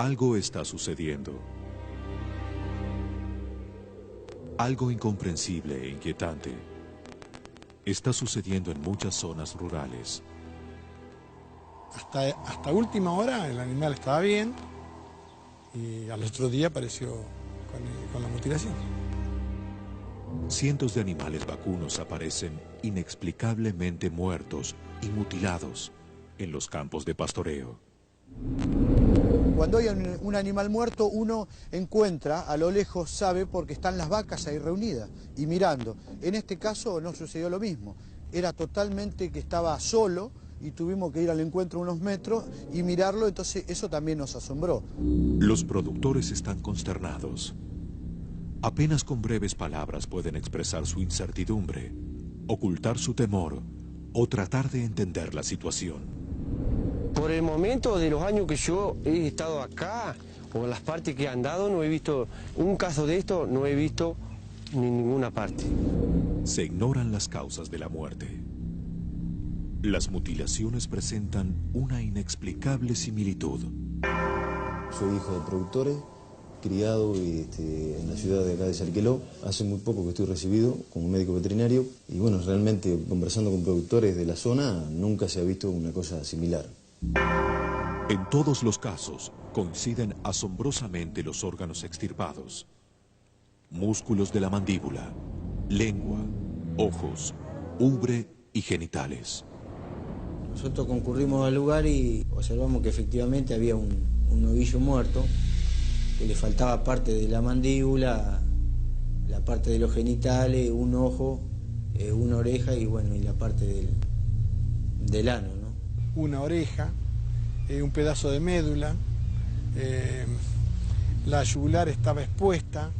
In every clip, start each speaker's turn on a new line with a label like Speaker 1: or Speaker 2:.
Speaker 1: Algo está sucediendo. Algo incomprensible e inquietante está sucediendo en muchas zonas rurales.
Speaker 2: Hasta última hora el animal estaba bien y al otro día apareció con la mutilación.
Speaker 1: Cientos de animales vacunos aparecen inexplicablemente muertos y mutilados en los campos de pastoreo.
Speaker 3: Cuando hay un animal muerto, uno encuentra, a lo lejos sabe, porque están las vacas ahí reunidas y mirando. En este caso no sucedió lo mismo. Era totalmente que estaba solo y tuvimos que ir al encuentro unos metros y mirarlo, entonces eso también nos asombró.
Speaker 1: Los productores están consternados. Apenas con breves palabras pueden expresar su incertidumbre, ocultar su temor o tratar de entender la situación.
Speaker 4: Por el momento de los años que yo he estado acá, o en las partes que he andado, no he visto un caso de esto, no he visto en ninguna parte.
Speaker 1: Se ignoran las causas de la muerte. Las mutilaciones presentan una inexplicable similitud.
Speaker 5: Soy hijo de productores, criado en la ciudad de acá de Salqueló. Hace muy poco que estoy recibido como médico veterinario y bueno, realmente conversando con productores de la zona nunca se ha visto una cosa similar.
Speaker 1: En todos los casos coinciden asombrosamente los órganos extirpados. Músculos de la mandíbula, lengua, ojos, ubre y genitales.
Speaker 6: Nosotros concurrimos al lugar y observamos que efectivamente había un novillo muerto, que le faltaba parte de la mandíbula, la parte de los genitales, un ojo, una oreja y bueno, y la parte del ano, ¿no?
Speaker 2: Una oreja, un pedazo de médula, la yugular estaba expuesta,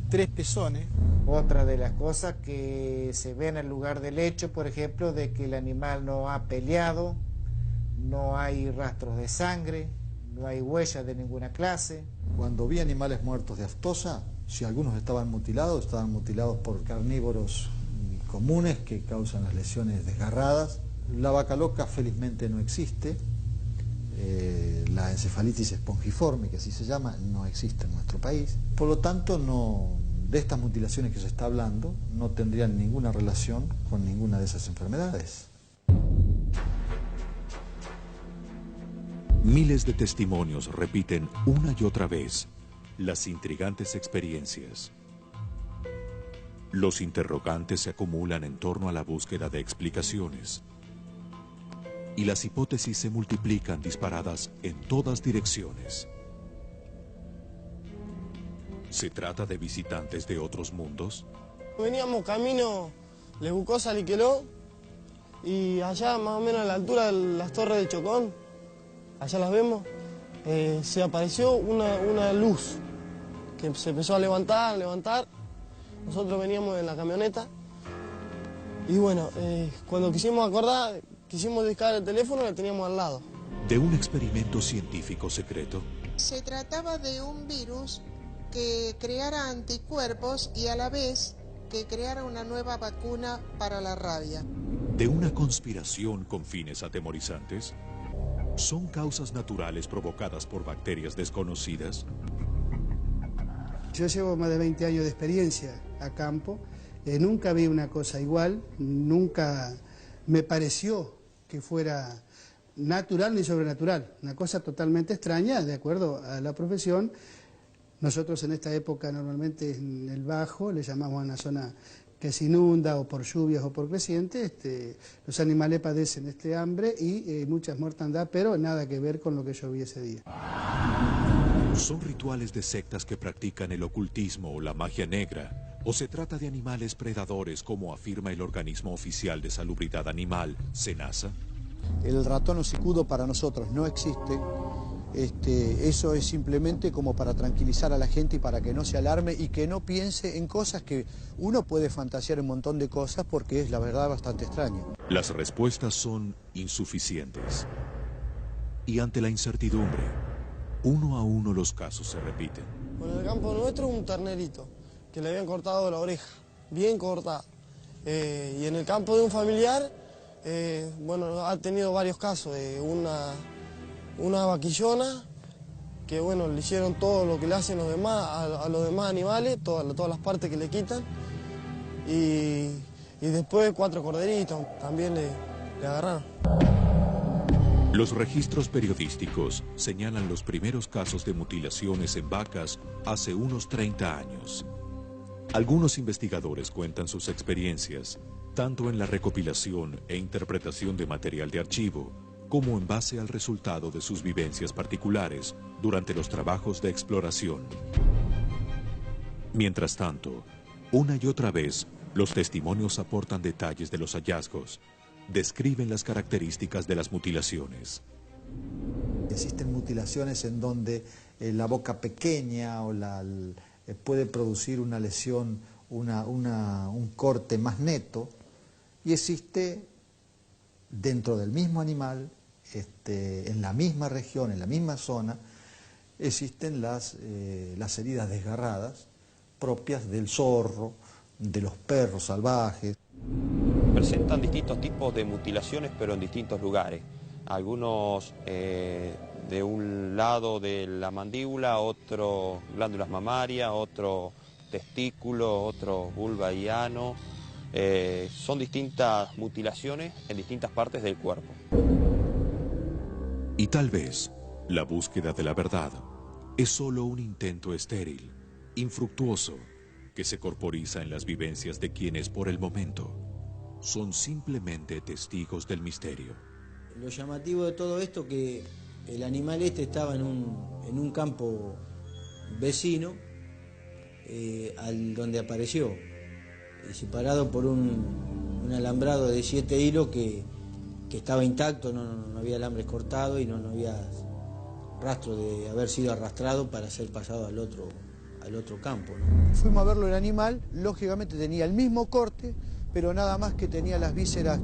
Speaker 2: 3 pezones.
Speaker 7: Otra de las cosas que se ve en el lugar del hecho, por ejemplo, de que el animal no ha peleado, no hay rastros de sangre, no hay huellas de ninguna clase.
Speaker 8: Cuando vi animales muertos de aftosa, si algunos estaban mutilados por carnívoros comunes que causan las lesiones desgarradas. La vaca loca felizmente no existe. La encefalitis espongiforme, que así se llama, no existe en nuestro país. Por lo tanto, de estas mutilaciones que se está hablando, no tendrían ninguna relación con ninguna de esas enfermedades.
Speaker 1: Miles de testimonios repiten una y otra vez las intrigantes experiencias. Los interrogantes se acumulan en torno a la búsqueda de explicaciones. Y las hipótesis se multiplican disparadas en todas direcciones. ¿Se trata de visitantes de otros mundos?
Speaker 9: Veníamos camino Lebucosa-Liqueló y allá más o menos a la altura de las torres de Chocón, allá las vemos, se apareció una luz que se empezó a levantar. Nosotros veníamos en la camioneta y bueno, cuando quisimos acordar, quisimos buscar el teléfono, lo teníamos al lado.
Speaker 1: ¿De un experimento científico secreto?
Speaker 10: Se trataba de un virus que creara anticuerpos y a la vez que creara una nueva vacuna para la rabia.
Speaker 1: ¿De una conspiración con fines atemorizantes? ¿Son causas naturales provocadas por bacterias desconocidas?
Speaker 11: Yo llevo más de 20 años de experiencia a campo. Nunca vi una cosa igual, nunca me pareció que fuera natural ni sobrenatural. Una cosa totalmente extraña, de acuerdo a la profesión. Nosotros en esta época normalmente en el Bajo le llamamos a una zona que se inunda o por lluvias o por crecientes. Los animales padecen este hambre y muchas mortandad, pero nada que ver con lo que yo vi ese día.
Speaker 1: ¿Son rituales de sectas que practican el ocultismo o la magia negra? ¿O se trata de animales predadores, como afirma el organismo oficial de salubridad animal, SENASA?
Speaker 3: El ratón hocicudo para nosotros no existe. Eso es simplemente como para tranquilizar a la gente y para que no se alarme y que no piense en cosas que uno puede fantasear un montón de cosas porque es la verdad bastante extraña.
Speaker 1: Las respuestas son insuficientes. Y ante la incertidumbre, uno a uno los casos se repiten.
Speaker 9: Bueno, en el campo nuestro un ternerito que le habían cortado la oreja, bien cortada. Y en el campo de un familiar, bueno, ha tenido varios casos. Una vaquillona que bueno, le hicieron todo lo que le hacen los demás, a los demás animales, todas las partes que le quitan. Y después 4 corderitos también le agarraron.
Speaker 1: Los registros periodísticos señalan los primeros casos de mutilaciones en vacas hace unos 30 años. Algunos investigadores cuentan sus experiencias, tanto en la recopilación e interpretación de material de archivo, como en base al resultado de sus vivencias particulares durante los trabajos de exploración. Mientras tanto, una y otra vez, los testimonios aportan detalles de los hallazgos, describen las características de las mutilaciones.
Speaker 8: Existen mutilaciones en donde la boca pequeña o puede producir una lesión, un corte más neto, y existe dentro del mismo animal, en la misma región, en la misma zona, existen las heridas desgarradas propias del zorro, de los perros salvajes.
Speaker 12: Presentan distintos tipos de mutilaciones, pero en distintos lugares. Algunos de un lado de la mandíbula, otro glándulas mamarias, otro testículo, otro vulva y ano. Son distintas mutilaciones en distintas partes del cuerpo.
Speaker 1: Y tal vez la búsqueda de la verdad es solo un intento estéril, infructuoso, que se corporiza en las vivencias de quienes por el momento son simplemente testigos del misterio.
Speaker 6: Lo llamativo de todo esto que el animal estaba en un campo vecino donde apareció, separado por un alambrado de 7 hilos que estaba intacto, no había alambres cortados y no había rastro de haber sido arrastrado para ser pasado al otro campo, ¿no?
Speaker 3: Fuimos a verlo el animal, lógicamente tenía el mismo corte, pero nada más que tenía las vísceras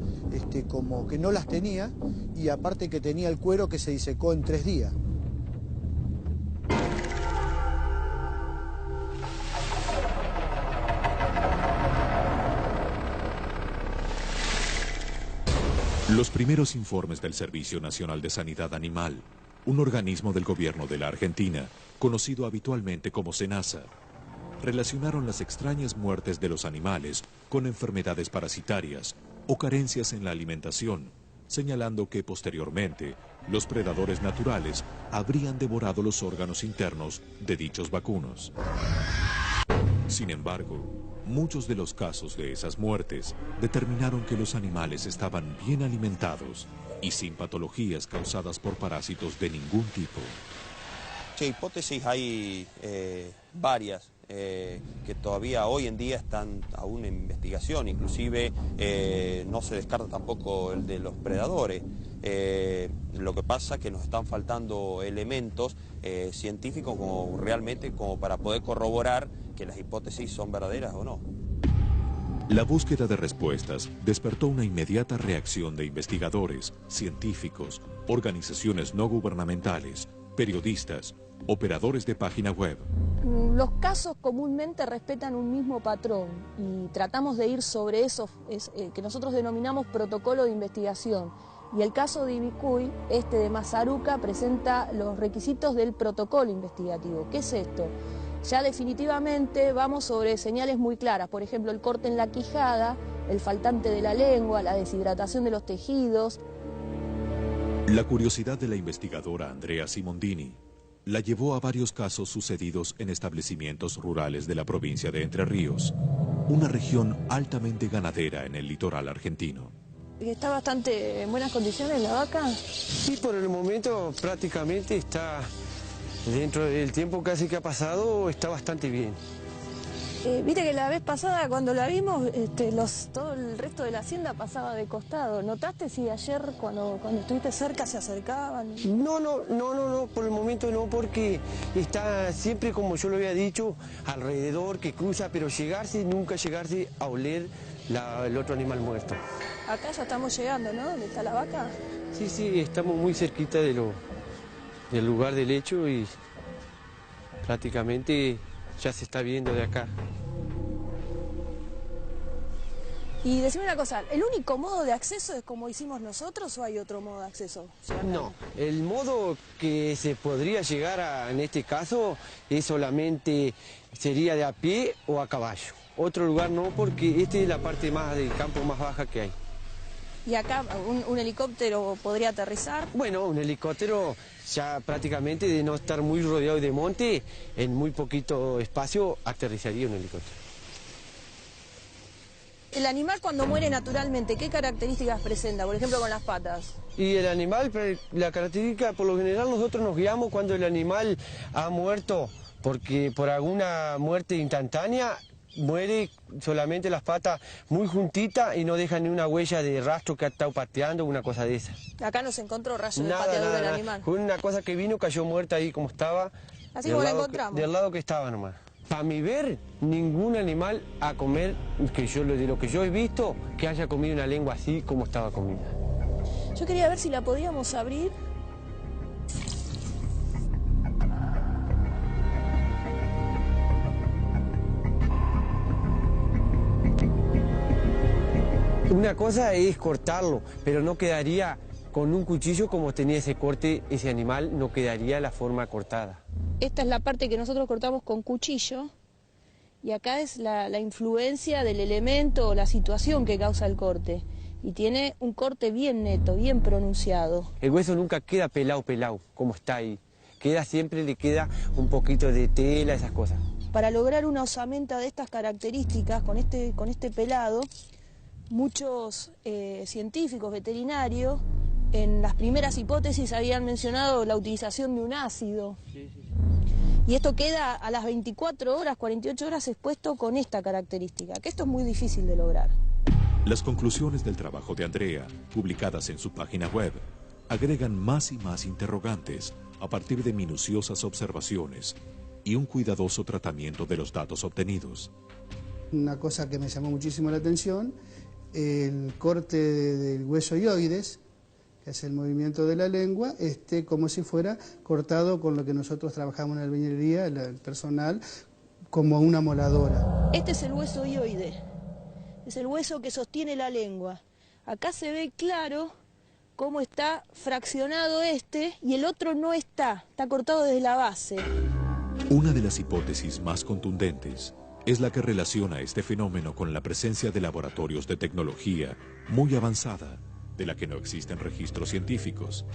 Speaker 3: como que no las tenía, y aparte que tenía el cuero que se disecó en 3 días.
Speaker 1: Los primeros informes del Servicio Nacional de Sanidad Animal, un organismo del gobierno de la Argentina, conocido habitualmente como SENASA, relacionaron las extrañas muertes de los animales con enfermedades parasitarias o carencias en la alimentación, señalando que posteriormente los predadores naturales habrían devorado los órganos internos de dichos vacunos. Sin embargo, muchos de los casos de esas muertes determinaron que los animales estaban bien alimentados y sin patologías causadas por parásitos de ningún tipo.
Speaker 12: Sí, hipótesis hay varias que todavía hoy en día están aún en investigación, inclusive no se descarta tampoco el de los predadores. Lo que pasa es que nos están faltando elementos científicos como para poder corroborar que las hipótesis son verdaderas o no.
Speaker 1: La búsqueda de respuestas despertó una inmediata reacción de investigadores, científicos, organizaciones no gubernamentales, periodistas, operadores de página web.
Speaker 13: Los casos comúnmente respetan un mismo patrón y tratamos de ir sobre eso que nosotros denominamos protocolo de investigación. Y el caso de Ibicuy, de Mazaruca, presenta los requisitos del protocolo investigativo. ¿Qué es esto? Ya definitivamente vamos sobre señales muy claras, por ejemplo el corte en la quijada, el faltante de la lengua, la deshidratación de los tejidos.
Speaker 1: La curiosidad de la investigadora Andrea Simondini la llevó a varios casos sucedidos en establecimientos rurales de la provincia de Entre Ríos, una región altamente ganadera en el litoral argentino.
Speaker 13: ¿Está bastante en buenas condiciones la vaca?
Speaker 4: Sí, por el momento prácticamente está, dentro del tiempo casi que ha pasado, está bastante bien.
Speaker 13: Viste que la vez pasada cuando la vimos, todo el resto de la hacienda pasaba de costado. ¿Notaste si ayer cuando estuviste cerca se acercaban?
Speaker 4: No, por el momento no, porque está siempre, como yo lo había dicho, alrededor, que cruza, pero nunca llegarse a oler el otro animal muerto.
Speaker 13: Acá ya estamos llegando, ¿no? ¿Dónde está la vaca?
Speaker 4: Sí, estamos muy cerquita del lugar del hecho y prácticamente ya se está viendo de acá.
Speaker 13: Y decime una cosa, ¿el único modo de acceso es como hicimos nosotros o hay otro modo de acceso?
Speaker 4: No, el modo que se podría llegar a, en este caso, es solamente sería de a pie o a caballo. Otro lugar no, porque esta es la parte más del campo más baja que hay.
Speaker 13: ¿Y acá un helicóptero podría aterrizar?
Speaker 4: Bueno, un helicóptero ya prácticamente de no estar muy rodeado de monte, en muy poquito espacio aterrizaría un helicóptero.
Speaker 13: El animal cuando muere naturalmente, ¿qué características presenta? Por ejemplo, con las patas.
Speaker 4: Y el animal, la característica, por lo general nosotros nos guiamos cuando el animal ha muerto, porque por alguna muerte instantánea muere solamente las patas muy juntitas y no deja ni una huella de rastro que ha estado pateando, una cosa de esa.
Speaker 13: Acá no se encontró rastro de pateadura del animal.
Speaker 4: Fue una cosa que vino, cayó muerta ahí como estaba.
Speaker 13: Así como la encontramos.
Speaker 4: Del lado que estaba nomás. Para mi ver, ningún animal a comer, de lo que yo he visto, que haya comido una lengua así como estaba comida.
Speaker 13: Yo quería ver si la podíamos abrir.
Speaker 4: Una cosa es cortarlo, pero no quedaría con un cuchillo como tenía ese corte, ese animal no quedaría la forma cortada.
Speaker 13: Esta es la parte que nosotros cortamos con cuchillo y acá es la influencia del elemento o la situación que causa el corte. Y tiene un corte bien neto, bien pronunciado.
Speaker 4: El hueso nunca queda pelado, como está ahí. Siempre le queda un poquito de tela, esas cosas.
Speaker 13: Para lograr una osamenta de estas características, con este pelado, muchos científicos veterinarios en las primeras hipótesis habían mencionado la utilización de un ácido. Y esto queda a las 24 horas, 48 horas expuesto con esta característica, que esto es muy difícil de lograr.
Speaker 1: Las conclusiones del trabajo de Andrea, publicadas en su página web, agregan más y más interrogantes a partir de minuciosas observaciones y un cuidadoso tratamiento de los datos obtenidos.
Speaker 11: Una cosa que me llamó muchísimo la atención, el corte del hueso ioides, que es el movimiento de la lengua, como si fuera cortado con lo que nosotros trabajamos en la albañilería, el personal, como una moladora.
Speaker 13: Este es el hueso ioide, es el hueso que sostiene la lengua. Acá se ve claro cómo está fraccionado y el otro no está cortado desde la base.
Speaker 1: Una de las hipótesis más contundentes es la que relaciona este fenómeno con la presencia de laboratorios de tecnología muy avanzada, de la que no existen registros científicos,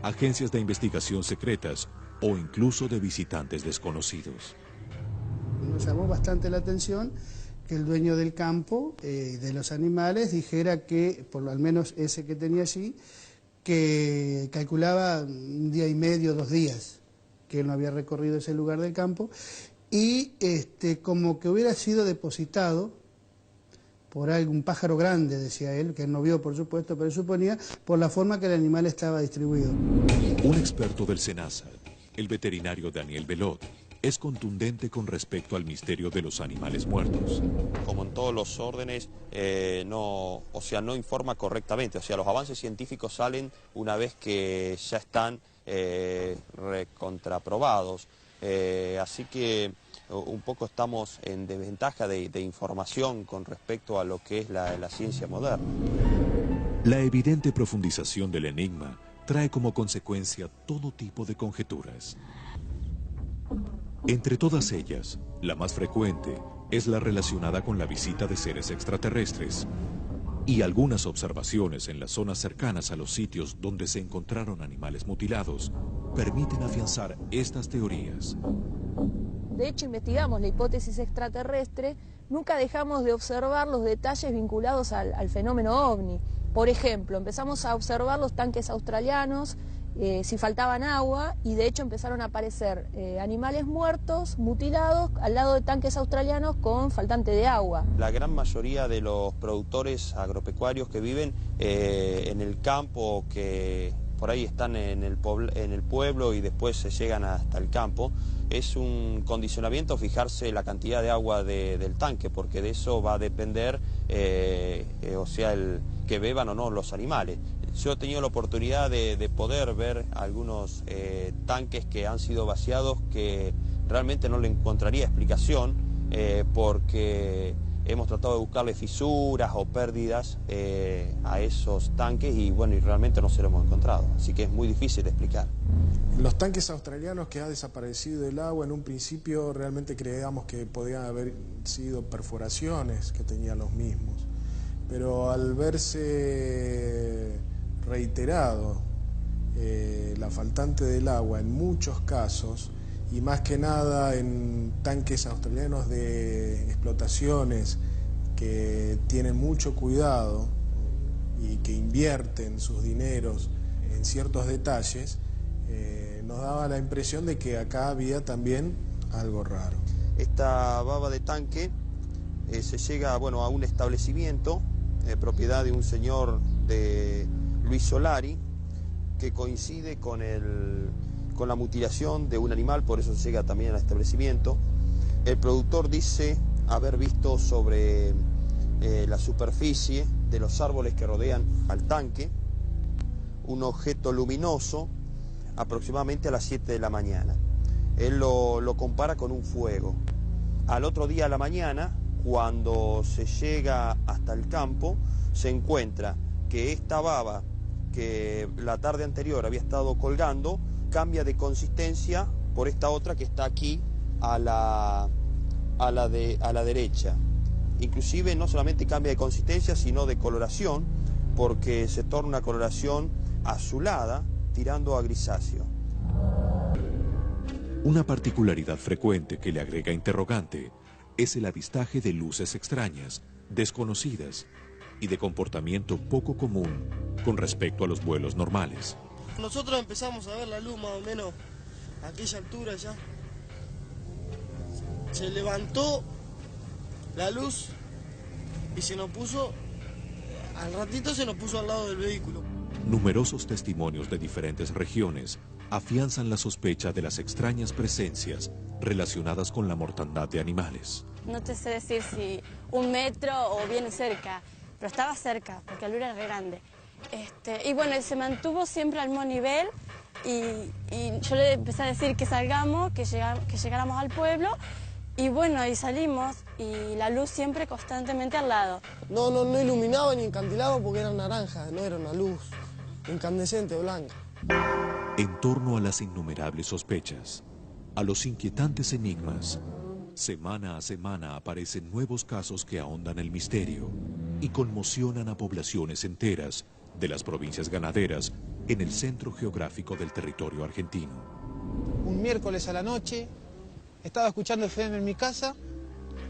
Speaker 1: agencias de investigación secretas o incluso de visitantes desconocidos.
Speaker 11: Nos llamó bastante la atención que el dueño del campo, de los animales, dijera que, por lo menos ese que tenía allí, que calculaba 1 día y medio, 2 días, que él no había recorrido ese lugar del campo, y como que hubiera sido depositado por algún pájaro grande, decía él, que él no vio por supuesto, pero suponía por la forma que el animal estaba distribuido.
Speaker 1: Un experto del SENASA, el veterinario Daniel Belot, es contundente con respecto al misterio de los animales muertos.
Speaker 12: Como en todos los órdenes, no informa correctamente, los avances científicos salen una vez que ya están recontraprobados. Así que un poco estamos en desventaja de información con respecto a lo que es la ciencia moderna.
Speaker 1: La evidente profundización del enigma trae como consecuencia todo tipo de conjeturas. Entre todas ellas, la más frecuente es la relacionada con la visita de seres extraterrestres. Y algunas observaciones en las zonas cercanas a los sitios donde se encontraron animales mutilados permiten afianzar estas teorías.
Speaker 13: De hecho, investigamos la hipótesis extraterrestre, nunca dejamos de observar los detalles vinculados al fenómeno ovni. Por ejemplo, empezamos a observar los tanques australianos, si faltaban agua, y de hecho empezaron a aparecer animales muertos, mutilados, al lado de tanques australianos con faltante de agua.
Speaker 12: La gran mayoría de los productores agropecuarios que viven en el campo, que por ahí están en el pueblo y después se llegan hasta el campo, es un condicionamiento fijarse la cantidad de agua del tanque, porque de eso va a depender, el que beban o no los animales. Yo he tenido la oportunidad de poder ver algunos tanques que han sido vaciados que realmente no le encontraría explicación porque hemos tratado de buscarle fisuras o pérdidas a esos tanques y bueno, y realmente no se lo hemos encontrado, así que es muy difícil de explicar.
Speaker 14: Los tanques australianos que ha desaparecido del agua, en un principio realmente creíamos que podían haber sido perforaciones que tenían los mismos, pero al verse reiterado la faltante del agua en muchos casos, y más que nada en tanques australianos de explotaciones que tienen mucho cuidado y que invierten sus dineros en ciertos detalles, nos daba la impresión de que acá había también algo raro.
Speaker 12: Esta baba de tanque se llega, bueno, a un establecimiento, propiedad de un señor de Luis Solari, que coincide con la mutilación de un animal, por eso se llega también al establecimiento. El productor dice haber visto sobre la superficie de los árboles que rodean al tanque un objeto luminoso aproximadamente a las 7 de la mañana. Él lo compara con un fuego. Al otro día a la mañana, cuando se llega hasta el campo, se encuentra que esta baba que la tarde anterior había estado colgando cambia de consistencia por esta otra que está aquí a la derecha. Inclusive no solamente cambia de consistencia, sino de coloración, porque se torna una coloración azulada, tirando a grisáceo.
Speaker 1: Una particularidad frecuente que le agrega interrogante es el avistaje de luces extrañas, desconocidas y de comportamiento poco común con respecto a los vuelos normales.
Speaker 9: Nosotros empezamos a ver la luz más o menos a aquella altura ya. Se levantó la luz y se nos puso, al ratito se nos puso al lado del vehículo.
Speaker 1: Numerosos testimonios de diferentes regiones afianzan la sospecha de las extrañas presencias relacionadas con la mortandad de animales.
Speaker 15: No te sé decir si 1 metro o bien cerca, pero estaba cerca porque el río era grande. Y bueno, se mantuvo siempre al mismo nivel y yo le empecé a decir que salgamos, que llegáramos al pueblo y bueno, ahí salimos y la luz siempre constantemente al lado.
Speaker 9: No iluminaba ni encantilaba porque era naranja, no era una luz incandescente o blanca.
Speaker 1: En torno a las innumerables sospechas, a los inquietantes enigmas, semana a semana aparecen nuevos casos que ahondan el misterio y conmocionan a poblaciones enteras de las provincias ganaderas en el centro geográfico del territorio argentino.
Speaker 16: Un miércoles a la noche estaba escuchando FM en mi casa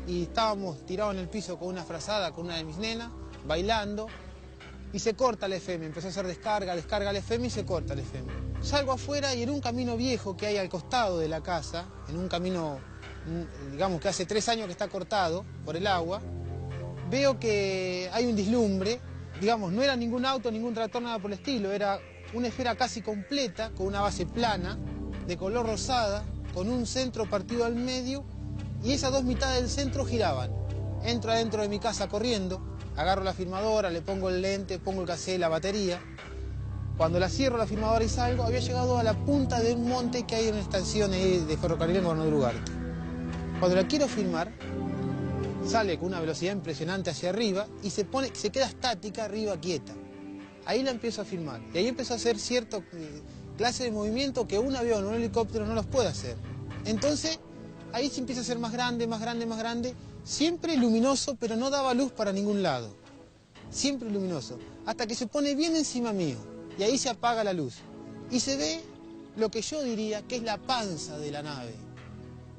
Speaker 16: y estábamos tirados en el piso con una frazada con una de mis nenas, bailando, y se corta el FM, empezó a hacer descarga el FM y se corta el FM. Salgo afuera y en un camino viejo que hay al costado de la casa, en un camino, digamos que hace 3 años que está cortado por el agua, veo que hay un deslumbre, digamos, no era ningún auto, ningún tractor, nada por el estilo, era una esfera casi completa, con una base plana, de color rosada, con un centro partido al medio, y esas 2 mitades del centro giraban. Entro adentro de mi casa corriendo, agarro la filmadora, le pongo el lente, pongo el cassette, la batería. Cuando la cierro la filmadora y salgo, había llegado a la punta de un monte que hay en una estación de ferrocarril en Gobernador Ugarte. Cuando la quiero filmar, sale con una velocidad impresionante hacia arriba y se queda estática arriba, quieta. Ahí la empiezo a filmar y ahí empezó a hacer cierta clase de movimiento que un avión o un helicóptero no los puede hacer. Entonces, ahí se empieza a hacer más grande, más grande, más grande, siempre luminoso, pero no daba luz para ningún lado. Siempre luminoso, hasta que se pone bien encima mío y ahí se apaga la luz. Y se ve lo que yo diría que es la panza de la nave.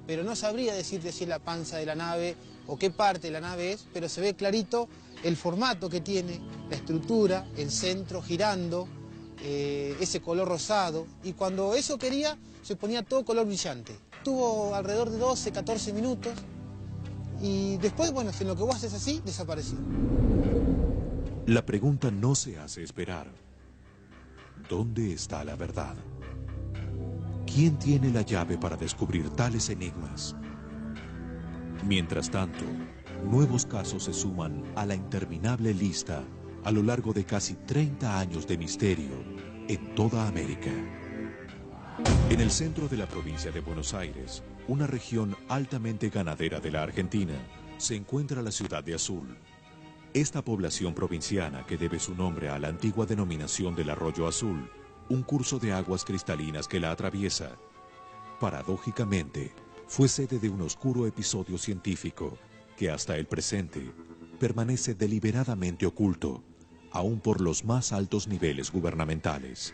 Speaker 16: Pero no sabría decirte si es la panza de la nave o qué parte de la nave es, pero se ve clarito el formato que tiene, la estructura, el centro girando, ese color rosado. Y cuando eso quería, se ponía todo color brillante. Tuvo alrededor de 12, 14 minutos y después, bueno, en lo que vos haces así, desapareció.
Speaker 1: La pregunta no se hace esperar. ¿Dónde está la verdad? ¿Quién tiene la llave para descubrir tales enigmas? Mientras tanto, nuevos casos se suman a la interminable lista a lo largo de casi 30 años de misterio en toda América. En el centro de la provincia de Buenos Aires, una región altamente ganadera de la Argentina, se encuentra la ciudad de Azul. Esta población provinciana, que debe su nombre a la antigua denominación del Arroyo Azul, un curso de aguas cristalinas que la atraviesa, paradójicamente, fue sede de un oscuro episodio científico que hasta el presente permanece deliberadamente oculto, aún por los más altos niveles gubernamentales.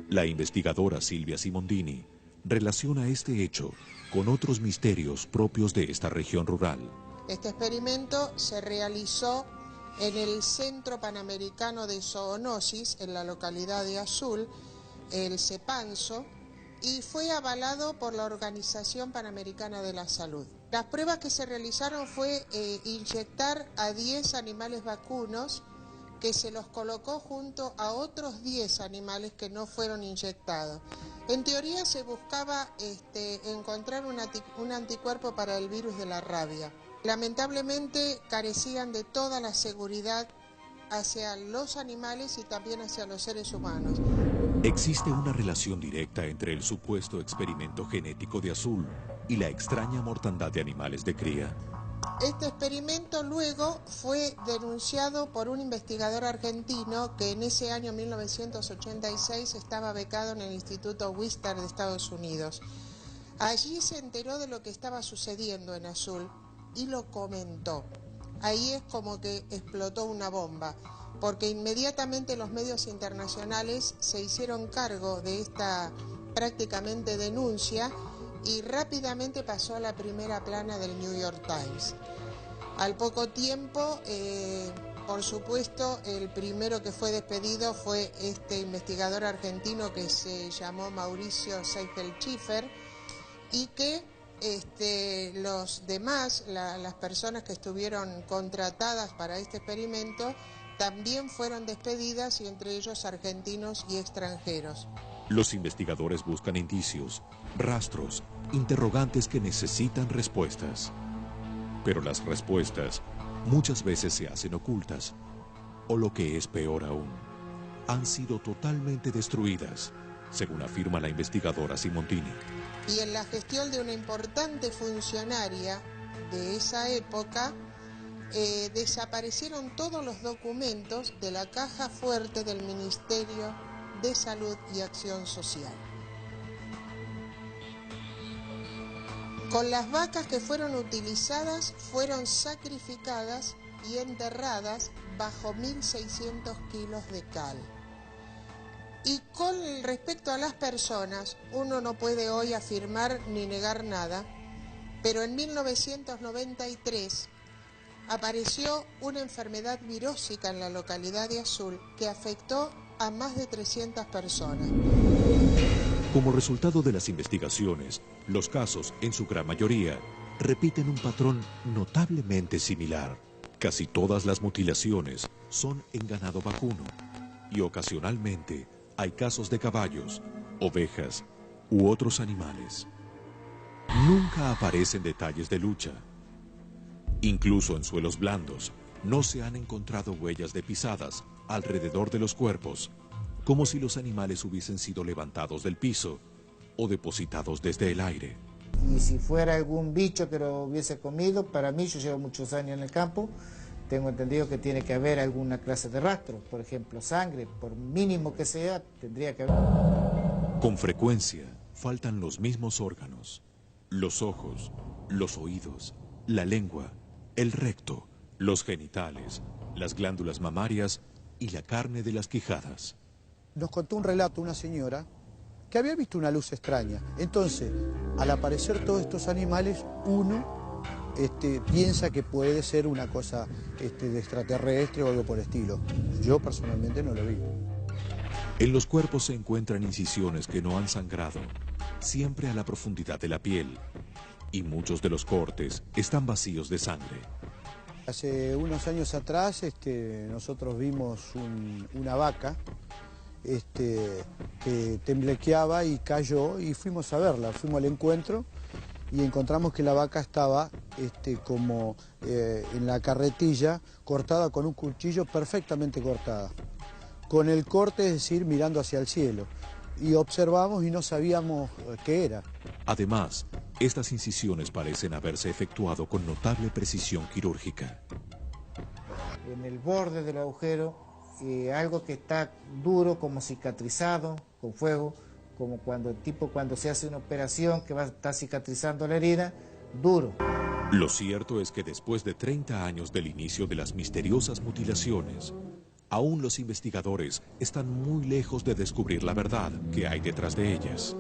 Speaker 1: La investigadora Silvia Simondini relaciona este hecho con otros misterios propios de esta región rural.
Speaker 10: Este experimento se realizó en el Centro Panamericano de Zoonosis, en la localidad de Azul, el CEPANZO, y fue avalado por la Organización Panamericana de la Salud. Las pruebas que se realizaron fue inyectar a 10 animales vacunos, que se los colocó junto a otros 10 animales que no fueron inyectados. En teoría se buscaba encontrar un anticuerpo para el virus de la rabia. Lamentablemente carecían de toda la seguridad hacia los animales y también hacia los seres humanos.
Speaker 1: Existe una relación directa entre el supuesto experimento genético de Azul y la extraña mortandad de animales de cría.
Speaker 10: Este experimento luego fue denunciado por un investigador argentino que en ese año 1986 estaba becado en el Instituto Wistar de Estados Unidos. Allí se enteró de lo que estaba sucediendo en Azul y lo comentó. Ahí es como que explotó una bomba, porque inmediatamente los medios internacionales se hicieron cargo de esta prácticamente denuncia y rápidamente pasó a la primera plana del New York Times. Al poco tiempo, por supuesto, el primero que fue despedido fue este investigador argentino que se llamó Mauricio Seigel-Schiffer, y que los demás, las personas que estuvieron contratadas para este experimento, también fueron despedidas, y entre ellos argentinos y extranjeros.
Speaker 1: Los investigadores buscan indicios, rastros, interrogantes que necesitan respuestas. Pero las respuestas muchas veces se hacen ocultas, o lo que es peor aún, han sido totalmente destruidas, según afirma la investigadora Simondini.
Speaker 10: Y en la gestión de una importante funcionaria de esa época, desaparecieron todos los documentos de la caja fuerte del Ministerio de Salud y Acción Social. Con las vacas que fueron utilizadas, fueron sacrificadas y enterradas bajo 1.600 kilos de cal. Y con respecto a las personas, uno no puede hoy afirmar ni negar nada, pero en 1993 apareció una enfermedad virósica en la localidad de Azul que afectó a más de 300 personas.
Speaker 1: Como resultado de las investigaciones, los casos, en su gran mayoría, repiten un patrón notablemente similar. Casi todas las mutilaciones son en ganado vacuno, y ocasionalmente hay casos de caballos, ovejas u otros animales. Nunca aparecen detalles de lucha. Incluso en suelos blandos, no se han encontrado huellas de pisadas alrededor de los cuerpos, como si los animales hubiesen sido levantados del piso o depositados desde el aire.
Speaker 7: Y si fuera algún bicho que lo hubiese comido, para mí, yo llevo muchos años en el campo, tengo entendido que tiene que haber alguna clase de rastro, por ejemplo, sangre, por mínimo que sea, tendría que haber.
Speaker 1: Con frecuencia faltan los mismos órganos: los ojos, los oídos, la lengua, el recto, los genitales, las glándulas mamarias y la carne de las quijadas.
Speaker 3: Nos contó un relato una señora que había visto una luz extraña. Entonces, al aparecer todos estos animales, uno piensa que puede ser una cosa de extraterrestre o algo por el estilo. Yo personalmente no lo vi.
Speaker 1: En los cuerpos se encuentran incisiones que no han sangrado, siempre a la profundidad de la piel, y muchos de los cortes están vacíos de sangre.
Speaker 3: Hace unos años atrás nosotros vimos una vaca que temblequeaba y cayó, y fuimos a verla, fuimos al encuentro y encontramos que la vaca estaba como en la carretilla, cortada con un cuchillo, perfectamente cortada, con el corte, es decir, mirando hacia el cielo, y observamos y no sabíamos qué era.
Speaker 1: Además, Estas incisiones parecen haberse efectuado con notable precisión quirúrgica.
Speaker 7: En el borde del agujero, algo que está duro, como cicatrizado, con fuego, como cuando se hace una operación que va a estar cicatrizando la herida, duro.
Speaker 1: Lo cierto es que después de 30 años del inicio de las misteriosas mutilaciones, aún los investigadores están muy lejos de descubrir la verdad que hay detrás de ellas.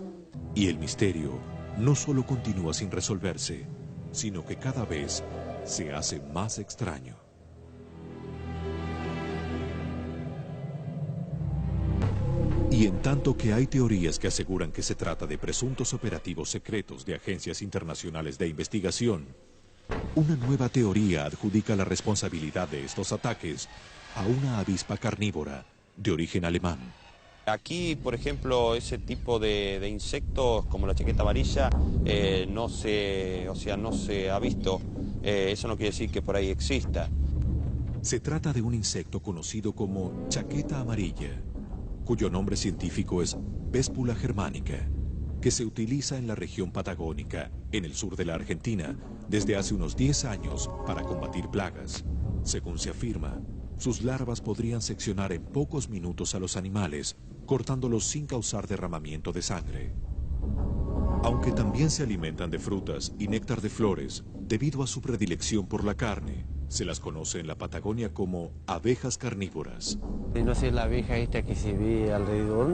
Speaker 1: Y el misterio no solo continúa sin resolverse, sino que cada vez se hace más extraño. Y en tanto que hay teorías que aseguran que se trata de presuntos operativos secretos de agencias internacionales de investigación, una nueva teoría adjudica la responsabilidad de estos ataques a una avispa carnívora de origen alemán.
Speaker 12: Aquí, por ejemplo, ese tipo de insectos como la chaqueta amarilla no se ha visto. Eso no quiere decir que por ahí exista.
Speaker 1: Se trata de un insecto conocido como chaqueta amarilla, cuyo nombre científico es Véspula germanica, que se utiliza en la región patagónica, en el sur de la Argentina, desde hace unos 10 años para combatir plagas. Según se afirma, sus larvas podrían seccionar en pocos minutos a los animales, cortándolos sin causar derramamiento de sangre. Aunque también se alimentan de frutas y néctar de flores, debido a su predilección por la carne, se las conoce en la Patagonia como abejas carnívoras.
Speaker 4: No sé, la abeja esta que se ve alrededor,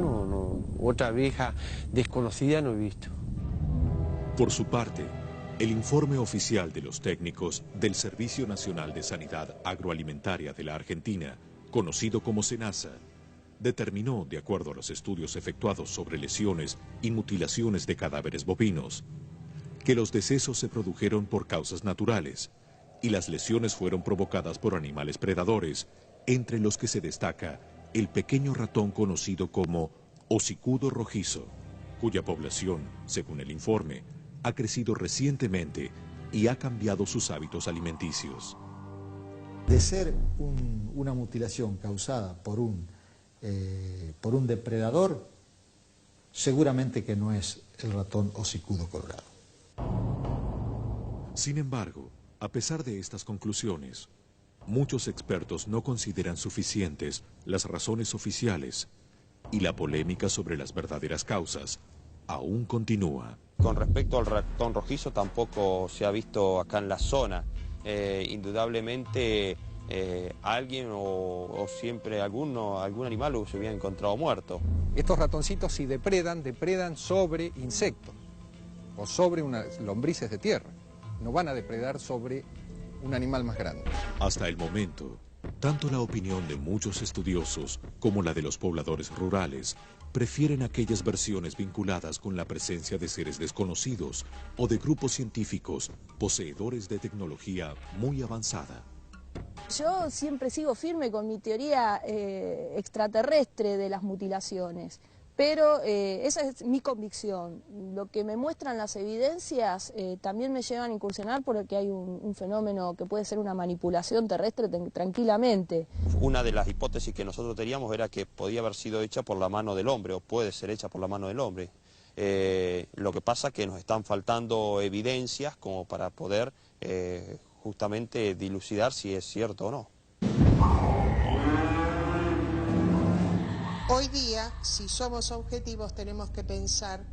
Speaker 4: otra abeja desconocida no he visto.
Speaker 1: Por su parte, el informe oficial de los técnicos del Servicio Nacional de Sanidad Agroalimentaria de la Argentina, conocido como SENASA, determinó, de acuerdo a los estudios efectuados sobre lesiones y mutilaciones de cadáveres bovinos, que los decesos se produjeron por causas naturales y las lesiones fueron provocadas por animales predadores, entre los que se destaca el pequeño ratón conocido como hocicudo rojizo, cuya población, según el informe, ha crecido recientemente y ha cambiado sus hábitos alimenticios.
Speaker 8: De ser una mutilación causada por un depredador, seguramente que no es el ratón hocicudo colorado.
Speaker 1: Sin embargo, a pesar de estas conclusiones, muchos expertos no consideran suficientes las razones oficiales y la polémica sobre las verdaderas causas aún continúa.
Speaker 12: Con respecto al ratón rojizo tampoco se ha visto acá en la zona. Indudablemente alguien o siempre algún animal se hubiera encontrado muerto.
Speaker 17: Estos ratoncitos si depredan sobre insectos o sobre lombrices de tierra. No van a depredar sobre un animal más grande.
Speaker 1: Hasta el momento, tanto la opinión de muchos estudiosos como la de los pobladores rurales prefieren aquellas versiones vinculadas con la presencia de seres desconocidos o de grupos científicos poseedores de tecnología muy avanzada.
Speaker 13: Yo siempre sigo firme con mi teoría extraterrestre de las mutilaciones, pero esa es mi convicción. Lo que me muestran las evidencias también me llevan a incursionar porque hay un fenómeno que puede ser una manipulación terrestre tranquilamente.
Speaker 12: Una de las hipótesis que nosotros teníamos era que podía haber sido hecha por la mano del hombre o puede ser hecha por la mano del hombre. Lo que pasa es que nos están faltando evidencias como para poder justamente dilucidar si es cierto o no.
Speaker 10: Hoy día, si somos objetivos, tenemos que pensar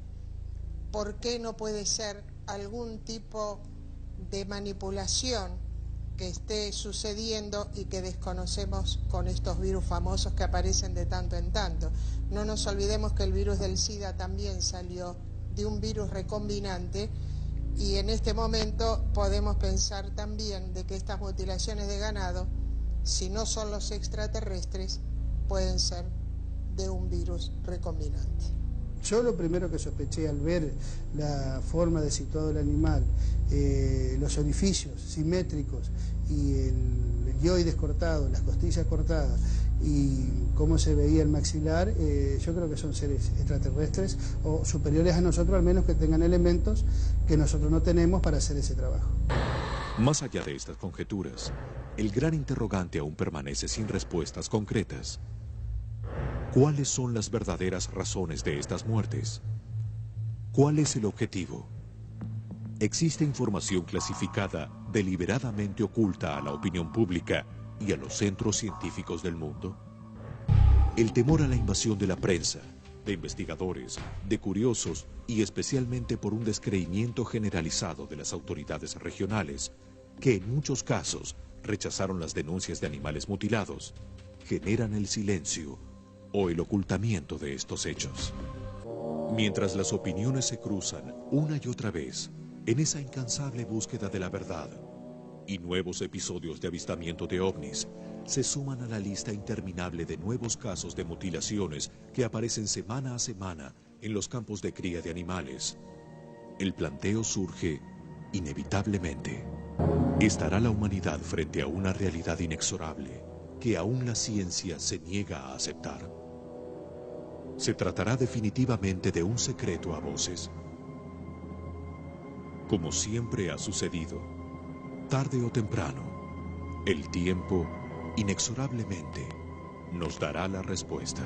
Speaker 10: por qué no puede ser algún tipo de manipulación que esté sucediendo y que desconocemos con estos virus famosos que aparecen de tanto en tanto. No nos olvidemos que el virus del SIDA también salió de un virus recombinante y en este momento podemos pensar también de que estas mutilaciones de ganado, si no son los extraterrestres, pueden ser de un virus recombinante.
Speaker 11: Yo lo primero que sospeché al ver la forma de situado el animal, los orificios simétricos y el guioides cortado, las costillas cortadas y cómo se veía el maxilar, yo creo que son seres extraterrestres o superiores a nosotros, al menos que tengan elementos que nosotros no tenemos para hacer ese trabajo.
Speaker 1: Más allá de estas conjeturas, el gran interrogante aún permanece sin respuestas concretas. ¿Cuáles son las verdaderas razones de estas muertes? ¿Cuál es el objetivo? existe información clasificada deliberadamente oculta a la opinión pública y a los centros científicos del mundo? El temor a la invasión de la prensa, de investigadores, de curiosos y especialmente por un descreimiento generalizado de las autoridades regionales, que en muchos casos rechazaron las denuncias de animales mutilados, generan el silencio o el ocultamiento de estos hechos. Mientras las opiniones se cruzan una y otra vez en esa incansable búsqueda de la verdad, y nuevos episodios de avistamiento de ovnis se suman a la lista interminable de nuevos casos de mutilaciones que aparecen semana a semana en los campos de cría de animales, el planteo surge inevitablemente. ¿Estará la humanidad frente a una realidad inexorable que aún la ciencia se niega a aceptar? ¿Se tratará definitivamente de un secreto a voces? Como siempre ha sucedido, tarde o temprano, el tiempo inexorablemente nos dará la respuesta.